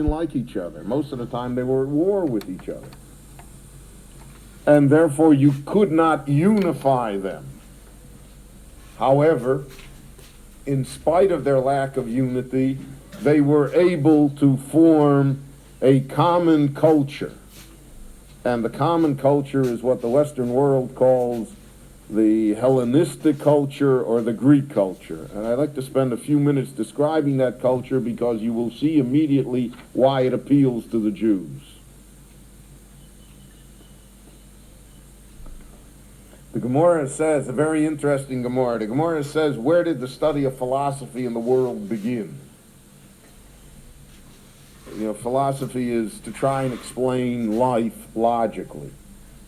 like each other. Most of the time they were at war with each other. And therefore you could not unify them. However, in spite of their lack of unity, they were able to form a common culture. And the common culture is what the Western world calls the Hellenistic culture or the Greek culture. And I'd like to spend a few minutes describing that culture because you will see immediately why it appeals to the Jews. The Gemara says, a very interesting Gemara, the Gemara says, where did the study of philosophy in the world begin? You know, philosophy is to try and explain life logically.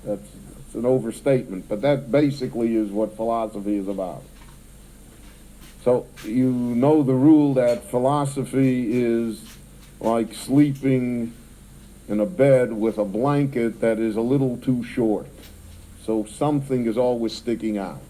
That's an overstatement, but that basically is what philosophy is about. So you know the rule that philosophy is like sleeping in a bed with a blanket that is a little too short. So something is always sticking out.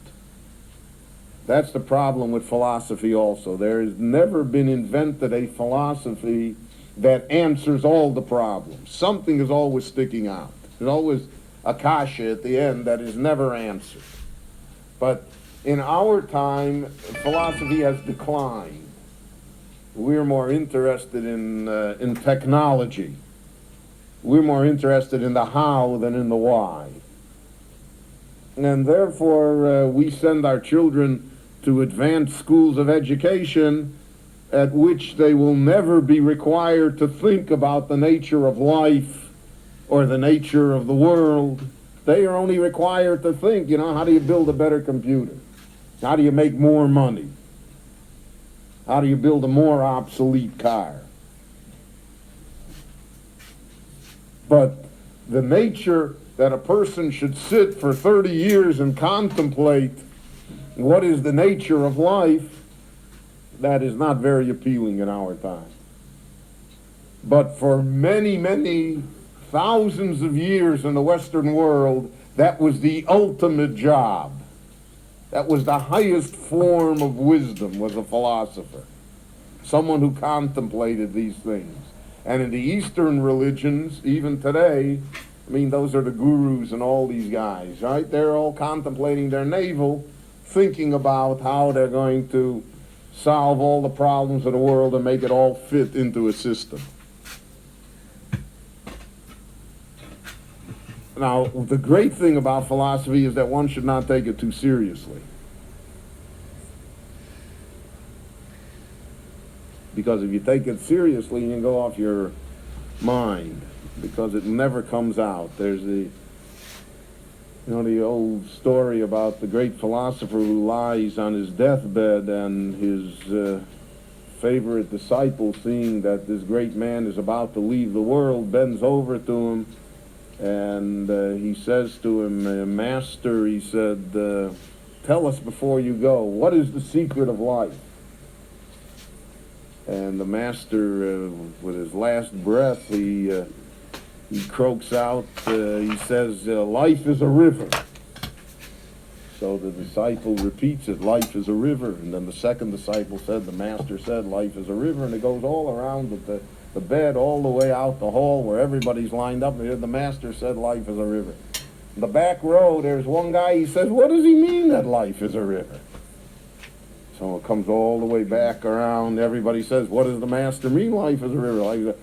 That's the problem with philosophy also. There has never been invented a philosophy that answers all the problems. Something is always sticking out. There's always a kasha at the end that is never answered. But in our time, philosophy has declined. We're more interested in technology. We're more interested in the how than in the why. And therefore, we send our children to advanced schools of education at which they will never be required to think about the nature of life or the nature of the world. They are only required to think, how do you build a better computer? How do you make more money? How do you build a more obsolete car? But the nature that a person should sit for 30 years and contemplate what is the nature of life, that is not very appealing in our time. But for many, many thousands of years in the Western world, that was the ultimate job. That was the highest form of wisdom, was a philosopher. Someone who contemplated these things. And in the Eastern religions, even today, those are the gurus and all these guys, right? They're all contemplating their navel, thinking about how they're going to solve all the problems of the world and make it all fit into a system. Now, the great thing about philosophy is that one should not take it too seriously. Because if you take it seriously, you can go off your mind. Because it never comes out. There's the old story about the great philosopher who lies on his deathbed and his favorite disciple, seeing that this great man is about to leave the world, bends over to him and he says to him, Master, he said, tell us before you go, what is the secret of life? And the master, with his last breath, he croaks out, he says, life is a river. So the disciple repeats it, life is a river. And then the second disciple said, the master said, life is a river. And it goes all around the bed, all the way out the hall where everybody's lined up. And the master said, life is a river. In the back row, there's one guy, he says, what does he mean that life is a river? So it comes all the way back around. Everybody says, what does the master mean, life is a river?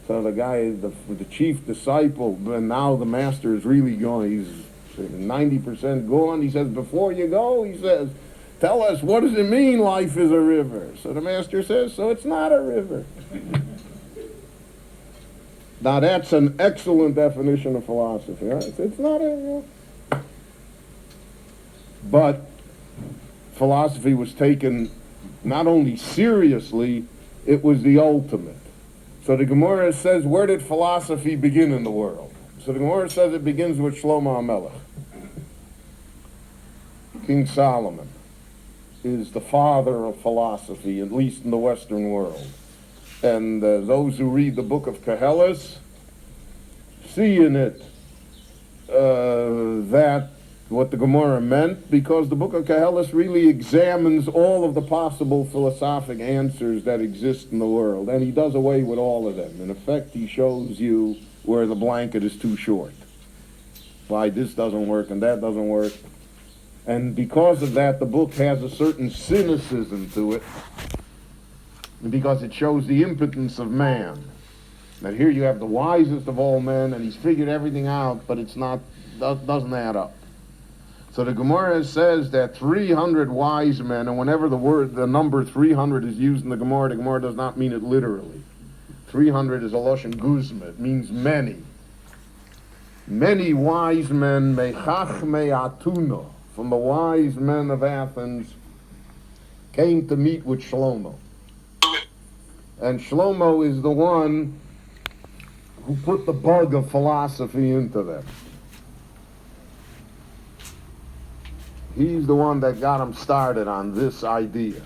So the guy, the chief disciple, and now the master is really going, he's 90% gone. He says, before you go, he says, tell us, what does it mean life is a river? So the master says, so it's not a river. Now that's an excellent definition of philosophy, right? It's not a... But philosophy was taken not only seriously, it was the ultimate. So the Gemara says, where did philosophy begin in the world? So the Gemara says it begins with Shlomo hamelech. King Solomon is the father of philosophy, at least in the Western world. And those who read the book of Koheles see in it that what the Gemara meant, because the book of Koheles really examines all of the possible philosophic answers that exist in the world, and he does away with all of them. In effect, he shows you where the blanket is too short, why this doesn't work and that doesn't work. And because of that, the book has a certain cynicism to it, because it shows the impotence of man. That here you have the wisest of all men, and he's figured everything out, but it's not, doesn't add up. So the Gemara says that 300 wise men, and whenever the number 300 is used in the Gemara does not mean it literally. 300 is a Lashon Guzma, it means many. Many wise men, mechachmei Atuna, from the wise men of Athens, came to meet with Shlomo. And Shlomo is the one who put the bug of philosophy into them. He's the one that got them started on this idea.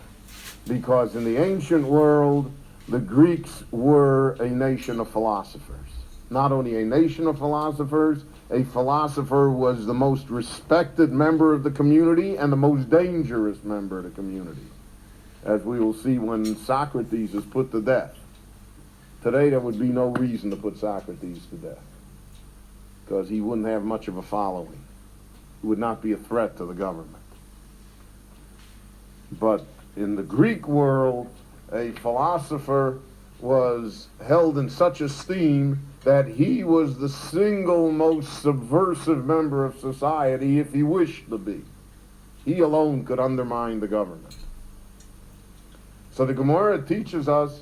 Because in the ancient world, the Greeks were a nation of philosophers. Not only a nation of philosophers, a philosopher was the most respected member of the community and the most dangerous member of the community, as we will see when Socrates is put to death. Today there would be no reason to put Socrates to death, because he wouldn't have much of a following. He would not be a threat to the government. But in the Greek world, a philosopher was held in such esteem that he was the single most subversive member of society if he wished to be. He alone could undermine the government. So the Gemara teaches us,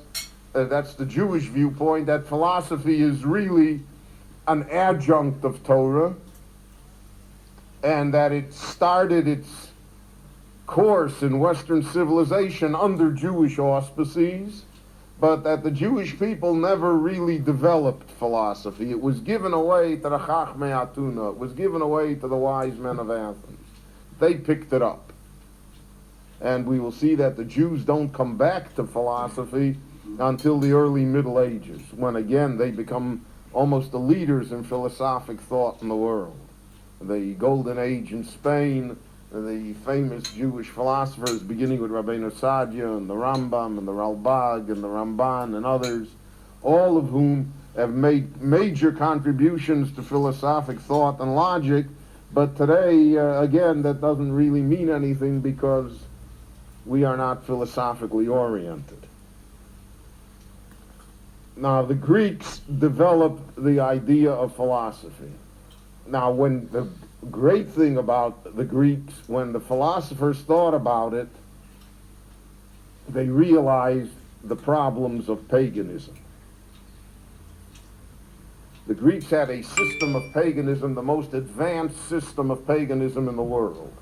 that's the Jewish viewpoint, that philosophy is really an adjunct of Torah, and that it started its course in Western civilization under Jewish auspices, but that the Jewish people never really developed philosophy. It was given away to the Chachmei Atuna. It was given away to the wise men of Athens. They picked it up. And we will see that the Jews don't come back to philosophy until the early Middle Ages, when again they become almost the leaders in philosophic thought in the world. The Golden Age in Spain, the famous Jewish philosophers, beginning with Rabbeinu Sadia and the Rambam and the Ralbag and the Ramban and others, all of whom have made major contributions to philosophic thought and logic, but today, again, that doesn't really mean anything because we are not philosophically oriented. Now, the Greeks developed the idea of philosophy. Now, when the great thing about the Greeks, when the philosophers thought about it, they realized the problems of paganism. The Greeks had a system of paganism, the most advanced system of paganism in the world.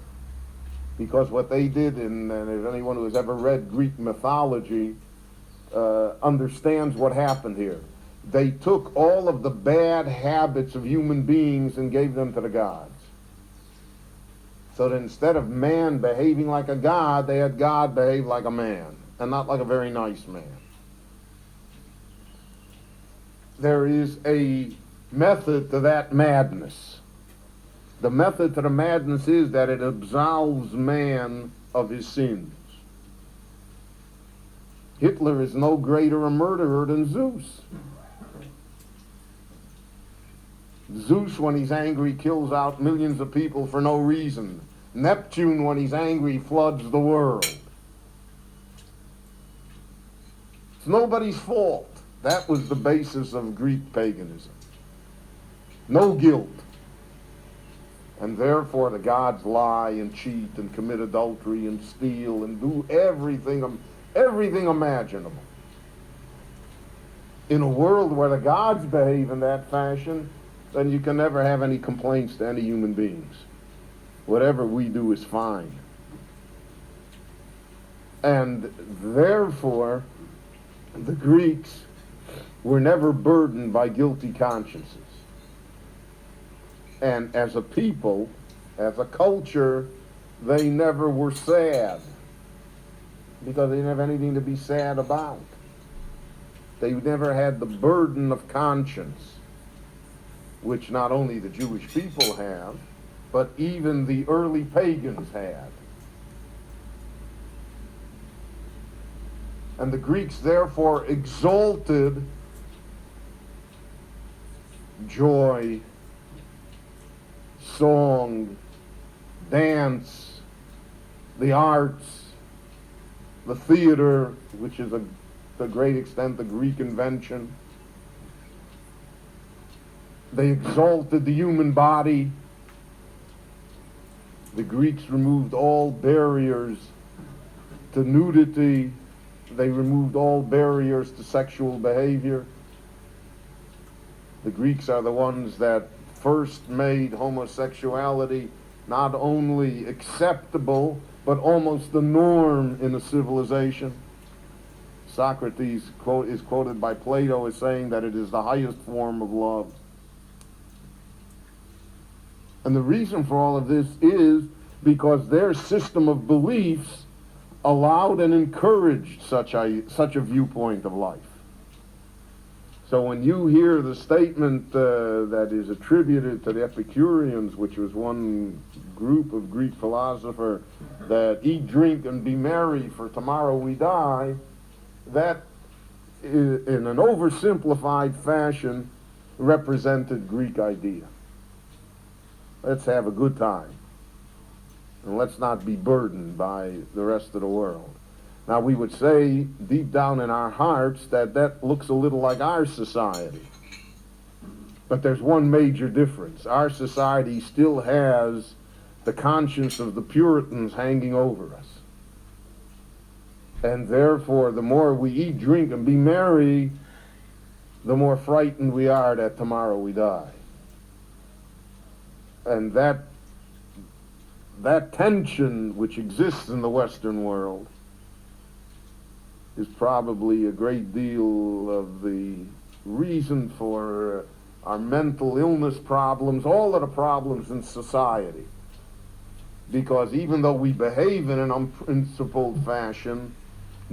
Because what they did, and if anyone who has ever read Greek mythology understands what happened here. They took all of the bad habits of human beings and gave them to the gods. So that instead of man behaving like a god, they had God behave like a man, and not like a very nice man. There is a method to that madness. The method to the madness is that it absolves man of his sins. Hitler is no greater a murderer than Zeus. Zeus, when he's angry, kills out millions of people for no reason. Neptune, when he's angry, floods the world. It's nobody's fault. That was the basis of Greek paganism. No guilt. And therefore the gods lie and cheat and commit adultery and steal and do everything imaginable. In a world where the gods behave in that fashion, then you can never have any complaints to any human beings. Whatever we do is fine. And therefore, the Greeks were never burdened by guilty consciences. And as a people, as a culture, they never were sad, because they didn't have anything to be sad about. They never had the burden of conscience, which not only the Jewish people have, but even the early pagans had. And the Greeks therefore exalted joy, song, dance, the arts, the theater, which is to a great extent the Greek invention. They exalted the human body. The Greeks removed all barriers to nudity. They removed all barriers to sexual behavior. The Greeks are the ones that first made homosexuality not only acceptable, but almost the norm in a civilization. Socrates is quoted by Plato as saying that it is the highest form of love. And the reason for all of this is because their system of beliefs allowed and encouraged such a viewpoint of life. So when you hear the statement that is attributed to the Epicureans, which was one group of Greek philosopher, that eat, drink, and be merry, for tomorrow we die, that in an oversimplified fashion represented Greek idea. Let's have a good time, and let's not be burdened by the rest of the world. Now, we would say deep down in our hearts that looks a little like our society. But there's one major difference. Our society still has the conscience of the Puritans hanging over us. And therefore, the more we eat, drink, and be merry, the more frightened we are that tomorrow we die. And that tension which exists in the Western world is probably a great deal of the reason for our mental illness problems, all of the problems in society. Because even though we behave in an unprincipled fashion,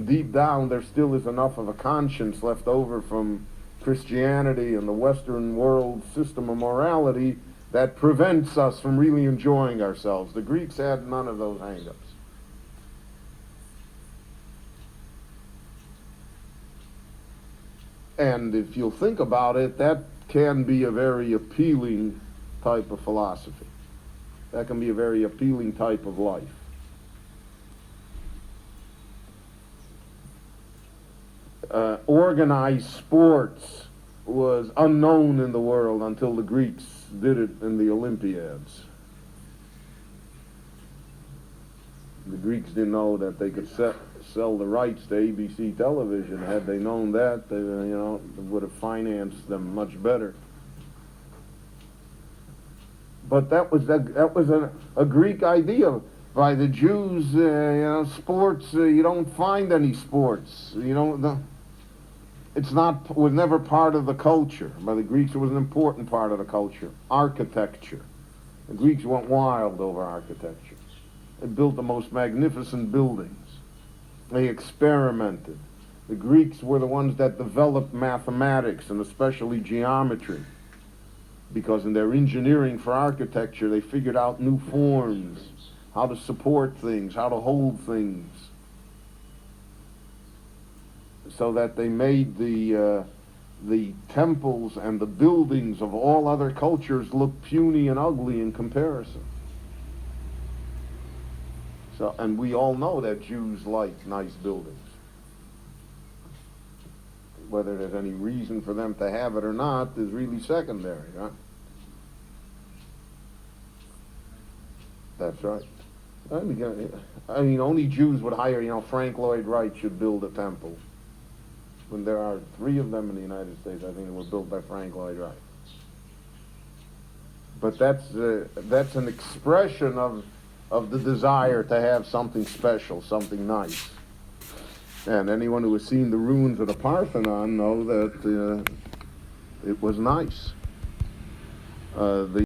deep down there still is enough of a conscience left over from Christianity and the Western world system of morality that prevents us from really enjoying ourselves. The Greeks had none of those hang-ups. And if you'll think about it, that can be a very appealing type of philosophy. That can be a very appealing type of life. Organized sports was unknown in the world until the Greeks did it in the Olympiads. The Greeks didn't know that they could sell the rights to ABC television. Had they known that, they would have financed them much better. But that was a Greek idea by the Jews. Sports, you don't find any sports. Was never part of the culture. By the Greeks, it was an important part of the culture. Architecture. The Greeks went wild over architecture. They built the most magnificent buildings. They experimented. The Greeks were the ones that developed mathematics and especially geometry, because in their engineering for architecture, they figured out new forms, how to support things, how to hold things, so that they made the temples and the buildings of all other cultures look puny and ugly in comparison. So, and we all know that Jews like nice buildings. Whether there's any reason for them to have it or not is really secondary, huh? That's right. I mean, only Jews would hire, Frank Lloyd Wright should build a temple. When there are 3 of them in the United States, I think they were built by Frank Lloyd Wright. But that's an expression of the desire to have something special, something nice. And anyone who has seen the ruins of the Parthenon know that it was nice. The